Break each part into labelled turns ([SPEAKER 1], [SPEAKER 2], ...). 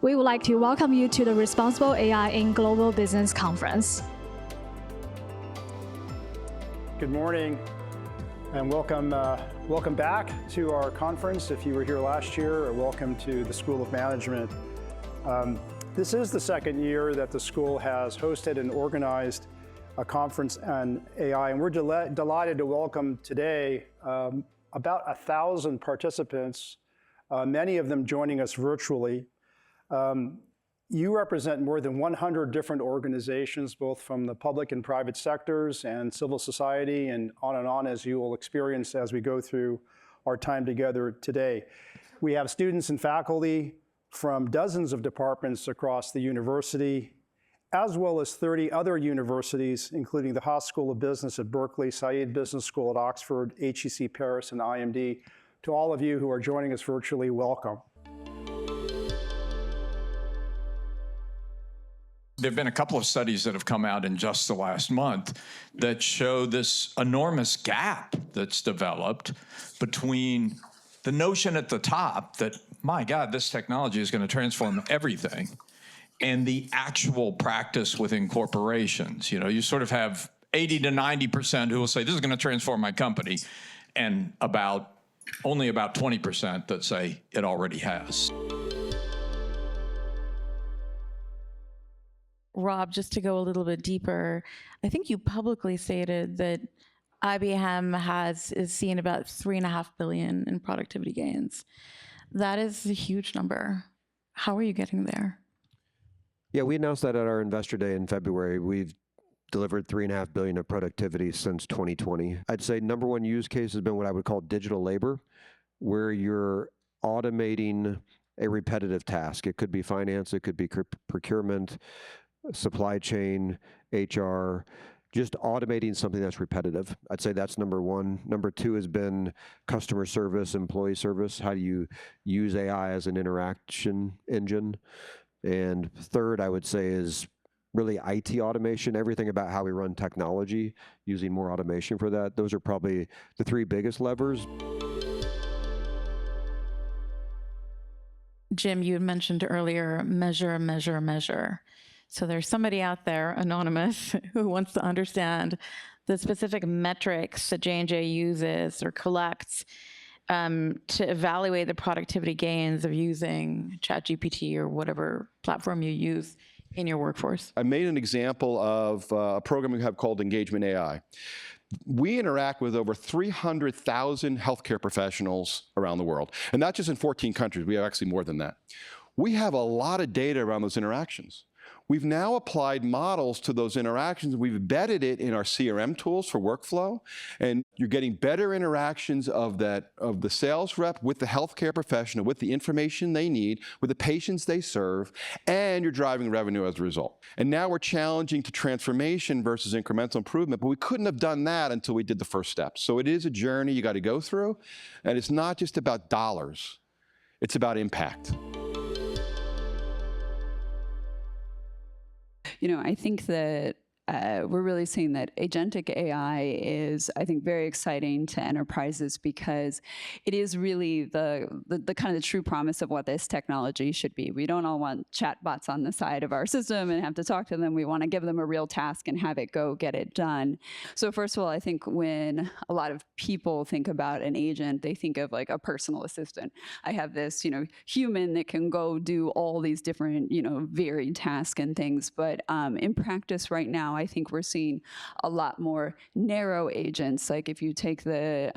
[SPEAKER 1] We would like to welcome you to the Responsible AI in Global Business Conference.
[SPEAKER 2] Good morning and welcome back to our conference. If you were here last year, or welcome to the School of Management. This is the second year that the school has hosted and organized a conference on AI, and we're delighted to welcome today about 1,000 participants, many of them joining us virtually. You represent more than 100 different organizations, both from the public and private sectors and civil society, and on, as you will experience as we go through our time together today. We have students and faculty from dozens of departments across the university, as well as 30 other universities, including the Haas School of Business at Berkeley, Saïd Business School at Oxford, HEC Paris, and IMD. To all of you who are joining us virtually, welcome.
[SPEAKER 3] There have been a couple of studies that have come out in just the last month that show this enormous gap that's developed between the notion at the top that, my God, this technology is going to transform everything, and the actual practice within corporations. You know, you sort of have 80 to 90% who will say, this is going to transform my company, and only about 20% that say it already has.
[SPEAKER 4] Rob, just to go a little bit deeper, I think you publicly stated that IBM is seeing about $3.5 billion in productivity gains. That is a huge number. How are you getting there?
[SPEAKER 5] Yeah, we announced that at our Investor Day in February. We've delivered $3.5 billion of productivity since 2020. I'd say number one use case has been what I would call digital labor, where you're automating a repetitive task. It could be finance, it could be procurement, supply chain, HR, just automating something that's repetitive. I'd say that's number one. Number two has been customer service, employee service. How do you use AI as an interaction engine? And third, I would say, is really IT automation, everything about how we run technology, using more automation for that. Those are probably the three biggest levers.
[SPEAKER 4] Jim, you had mentioned earlier, measure, measure, measure. So there's somebody out there, anonymous, who wants to understand the specific metrics that J&J uses or collects to evaluate the productivity gains of using ChatGPT or whatever platform you use in your workforce.
[SPEAKER 6] I made an example of a program we have called Engagement AI. We interact with over 300,000 healthcare professionals around the world, and not just in 14 countries. We have actually more than that. We have a lot of data around those interactions. We've now applied models to those interactions. We've embedded it in our CRM tools for workflow, and you're getting better interactions of the sales rep with the healthcare professional, with the information they need, with the patients they serve, and you're driving revenue as a result. And now we're challenging to transformation versus incremental improvement, but we couldn't have done that until we did the first step. So it is a journey you got to go through, and it's not just about dollars, it's about impact.
[SPEAKER 7] You know, I think that we're really seeing that agentic AI is, I think, very exciting to enterprises because it is really the kind of the true promise of what this technology should be. We don't all want chatbots on the side of our system and have to talk to them. We want to give them a real task and have it go get it done. So first of all, I think when a lot of people think about an agent, they think of like a personal assistant. I have this, human that can go do all these different, varied tasks and things. But in practice right now, I think we're seeing a lot more narrow agents. Like if you take the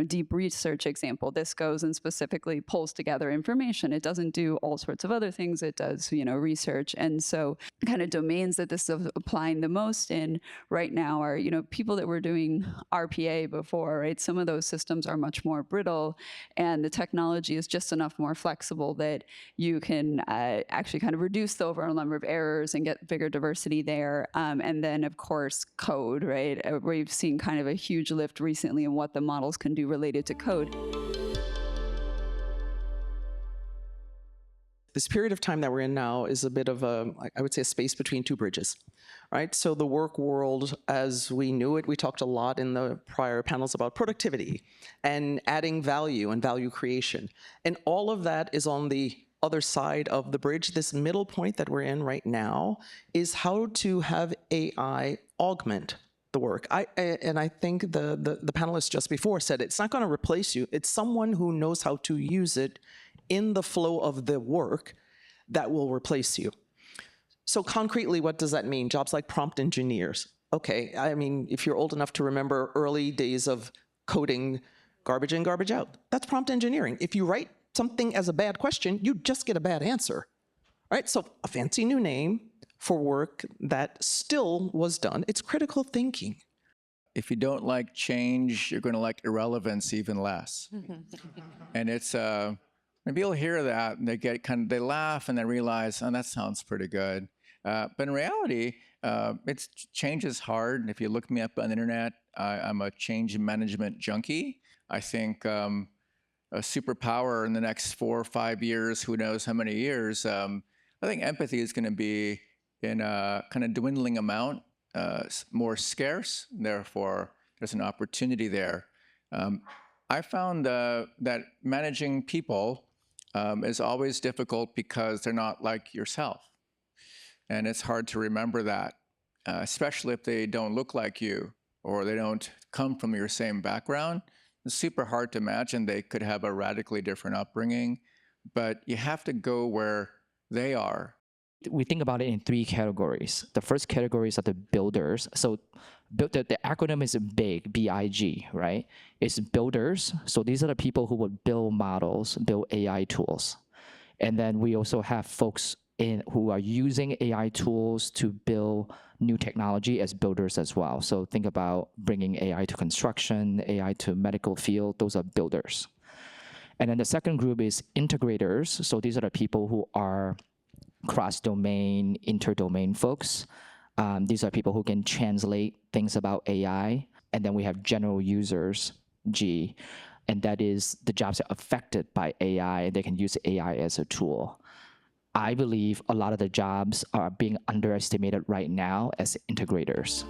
[SPEAKER 7] deep research example, this goes and specifically pulls together information. It doesn't do all sorts of other things. It does research. And so kind of domains that this is applying the most in right now are people that were doing RPA before, right? Some of those systems are much more brittle, and the technology is just enough more flexible that you can actually kind of reduce the overall number of errors and get bigger diversity there. And then, of course, code, right? We've seen kind of a huge lift recently in what the models can do related to code.
[SPEAKER 8] This period of time that we're in now is a bit of I would say, a space between two bridges, right? So the work world as we knew it, we talked a lot in the prior panels about productivity and adding value and value creation. And all of that is on the other side of the bridge, this middle point that we're in right now, is how to have AI augment the work. And I think the panelists just before said it's not going to replace you. It's someone who knows how to use it in the flow of the work that will replace you. So concretely, what does that mean? Jobs like prompt engineers. Okay, I mean, if you're old enough to remember early days of coding garbage in, garbage out, that's prompt engineering. If you write something as a bad question, you just get a bad answer. All right, so a fancy new name for work that still was done. It's critical thinking.
[SPEAKER 9] If you don't like change, you're going to like irrelevance even less. And it's, when people hear that, and they laugh and they realize, oh, that sounds pretty good. But in reality, change is hard. If you look me up on the internet, I'm a change management junkie. I think a superpower in the next 4 or 5 years, who knows how many years, I think empathy is going to be in a kind of dwindling amount, more scarce. Therefore, there's an opportunity there. I found that managing people is always difficult because they're not like yourself. And it's hard to remember that, especially if they don't look like you or they don't come from your same background. It's super hard to imagine they could have a radically different upbringing, but you have to go where they are.
[SPEAKER 10] We think about it in 3 categories. The first category are the builders. So the acronym is BIG, B-I-G, right? It's builders. So these are the people who would build models, build AI tools. And then we also have folks who are using AI tools to build new technology as builders as well. So think about bringing AI to construction, AI to medical field. Those are builders. And then the second group is integrators. So these are the people who are cross-domain, inter-domain folks. These are people who can translate things about AI. And then we have general users, G, and that is the jobs that are affected by AI. They can use AI as a tool. I believe a lot of the jobs are being underestimated right now as integrators.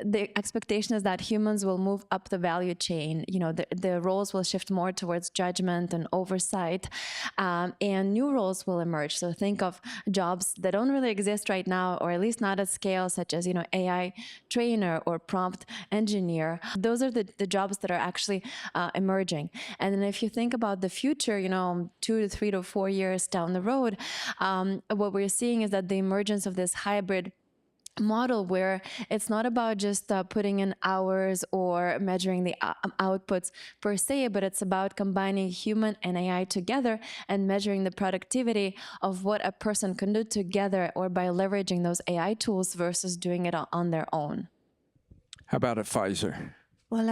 [SPEAKER 11] The expectation is that humans will move up the value chain. You know, the roles will shift more towards judgment and oversight, and new roles will emerge. So think of jobs that don't really exist right now, or at least not at scale, such as, you know, AI trainer or prompt engineer. Those are the jobs that are actually emerging. And then if you think about the future, you know, 2 to 3 to 4 years down the road, what we're seeing is that the emergence of this hybrid model where it's not about just putting in hours or measuring the outputs per se, but it's about combining human and AI together and measuring the productivity of what a person can do together or by leveraging those AI tools versus doing it on their own.
[SPEAKER 3] How about at Pfizer?
[SPEAKER 12] Well,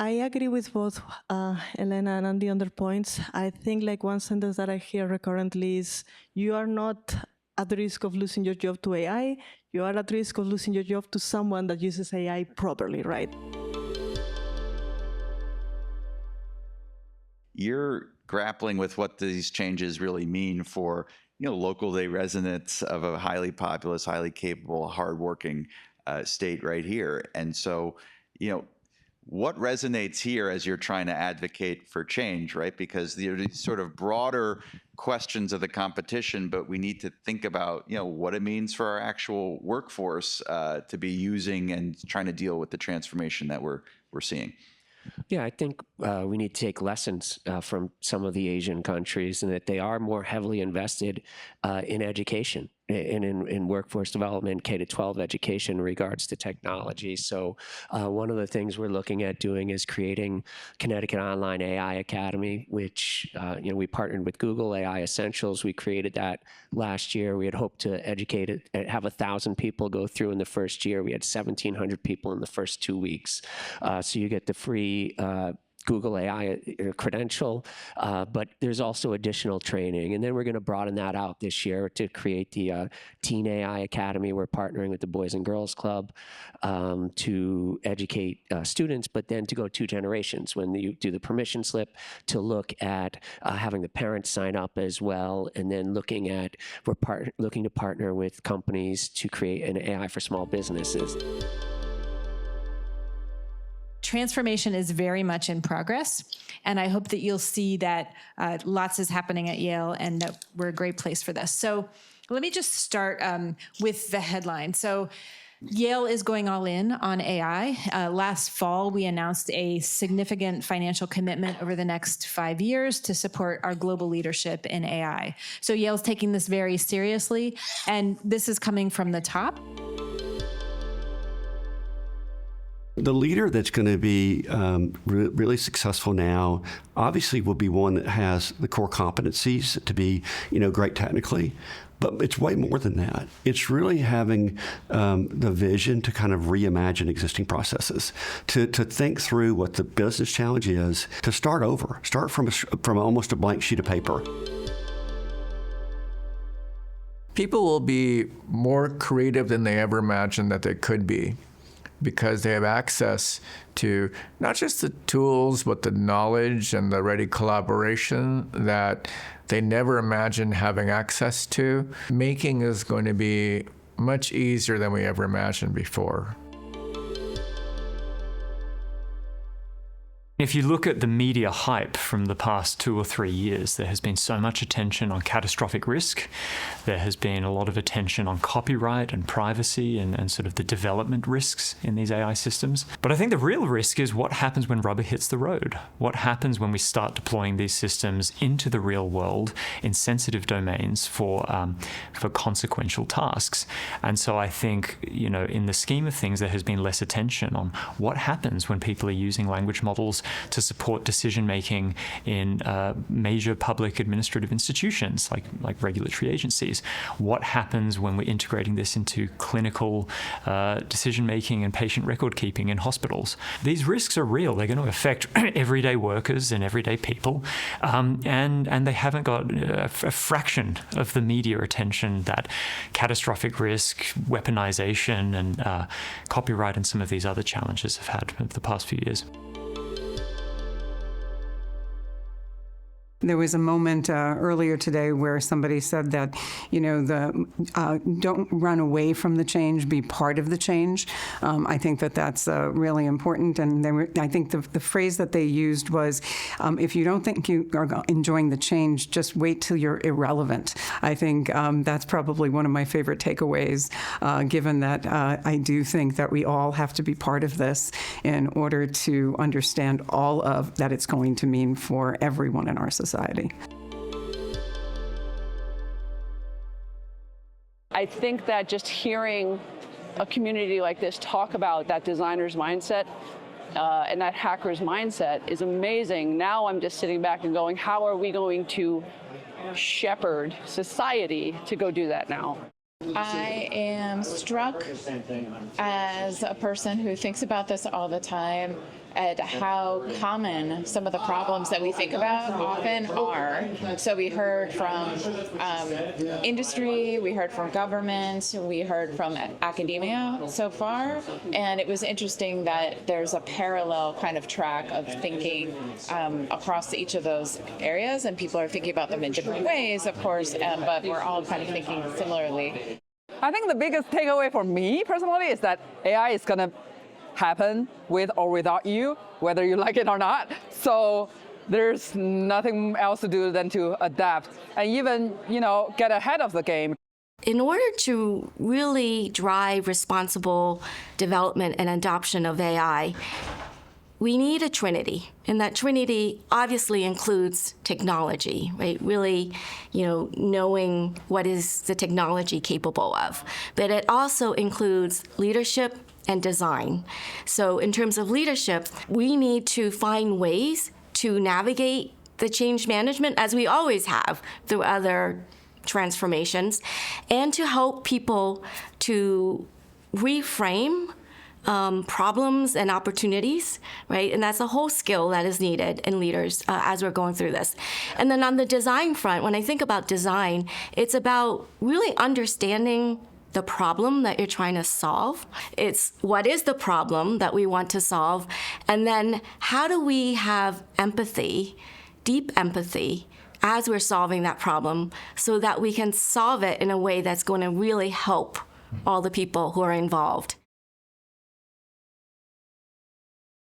[SPEAKER 12] I agree with both Elena and Andy on their points. I think like one sentence that I hear recurrently is, you are not at the risk of losing your job to AI, you are at risk of losing your job to someone that uses AI properly, right?
[SPEAKER 13] You're grappling with what these changes really mean for, you know, local day residents of a highly populous, highly capable, hardworking state right here. And so, you know, what resonates here as you're trying to advocate for change, right? Because there are these sort of broader questions of the competition, but we need to think about, you know, what it means for our actual workforce to be using and trying to deal with the transformation that we're seeing.
[SPEAKER 14] Yeah, I think we need to take lessons from some of the Asian countries, and that they are more heavily invested in education and in workforce development, K-12 education in regards to technology. So one of the things we're looking at doing is creating Connecticut Online AI Academy, which you know, we partnered with Google AI Essentials. We created that last year. We had hoped to educate it, have 1,000 people go through in the first year. We had 1,700 people in the first 2 weeks. So you get the free Google AI credential, but there's also additional training. And then we're going to broaden that out this year to create the Teen AI Academy. We're partnering with the Boys and Girls Club to educate students, but then to go 2 generations when you do the permission slip, to look at having the parents sign up as well, and then looking at, we're looking to partner with companies to create an AI for small businesses.
[SPEAKER 15] transformation is very much in progress. And I hope that you'll see that lots is happening at Yale and that we're a great place for this. So let me just start with the headline. So Yale is going all in on AI. Last fall, we announced a significant financial commitment over the next 5 years to support our global leadership in AI. So Yale's taking this very seriously, and this is coming from the top.
[SPEAKER 16] The leader that's going to be really successful now, obviously, will be one that has the core competencies to be, great technically. But it's way more than that. It's really having the vision to kind of reimagine existing processes, to think through what the business challenge is, to start over, start from almost a blank sheet of paper.
[SPEAKER 9] People will be more creative than they ever imagined that they could be, because they have access to not just the tools, but the knowledge and the ready collaboration that they never imagined having access to. Making is going to be much easier than we ever imagined before.
[SPEAKER 17] If you look at the media hype from the past 2 or 3 years, there has been so much attention on catastrophic risk. There has been a lot of attention on copyright and privacy and sort of the development risks in these AI systems. But I think the real risk is what happens when rubber hits the road. What happens when we start deploying these systems into the real world in sensitive domains for consequential tasks. And so I think, in the scheme of things, there has been less attention on what happens when people are using language models to support decision-making in major public administrative institutions like regulatory agencies. What happens when we're integrating this into clinical decision-making and patient record-keeping in hospitals? These risks are real. They're going to affect everyday workers and everyday people, and they haven't got a fraction of the media attention that catastrophic risk, weaponization, and copyright and some of these other challenges have had over the past few years.
[SPEAKER 18] There was a moment earlier today where somebody said that, don't run away from the change, be part of the change. I think that's really important. And I think the phrase that they used was, if you don't think you are enjoying the change, just wait till you're irrelevant. I think that's probably one of my favorite takeaways, given that I do think that we all have to be part of this in order to understand all of that it's going to mean for everyone in our society.
[SPEAKER 19] I think that just hearing a community like this talk about that designer's mindset and that hacker's mindset is amazing. Now I'm just sitting back and going, how are we going to shepherd society to go do that now?
[SPEAKER 20] I am struck as a person who thinks about this all the time at how common some of the problems that we think about often are. So we heard from industry, we heard from government, we heard from academia so far, and it was interesting that there's a parallel kind of track of thinking across each of those areas, and people are thinking about them in different ways, of course, but we're all kind of thinking similarly.
[SPEAKER 19] I think the biggest takeaway for me personally is that AI is going to happen with or without you, whether you like it or not. So there's nothing else to do than to adapt and even, get ahead of the game.
[SPEAKER 21] In order to really drive responsible development and adoption of AI, we need a trinity, and that trinity obviously includes technology, right? Really, knowing what is the technology capable of. But it also includes leadership and design. So in terms of leadership, we need to find ways to navigate the change management, as we always have through other transformations, and to help people to reframe problems and opportunities, right? And that's a whole skill that is needed in leaders as we're going through this. And then on the design front, when I think about design, it's about really understanding the problem that you're trying to solve. It's what is the problem that we want to solve, and then how do we have empathy, deep empathy, as we're solving that problem so that we can solve it in a way that's going to really help all the people who are involved.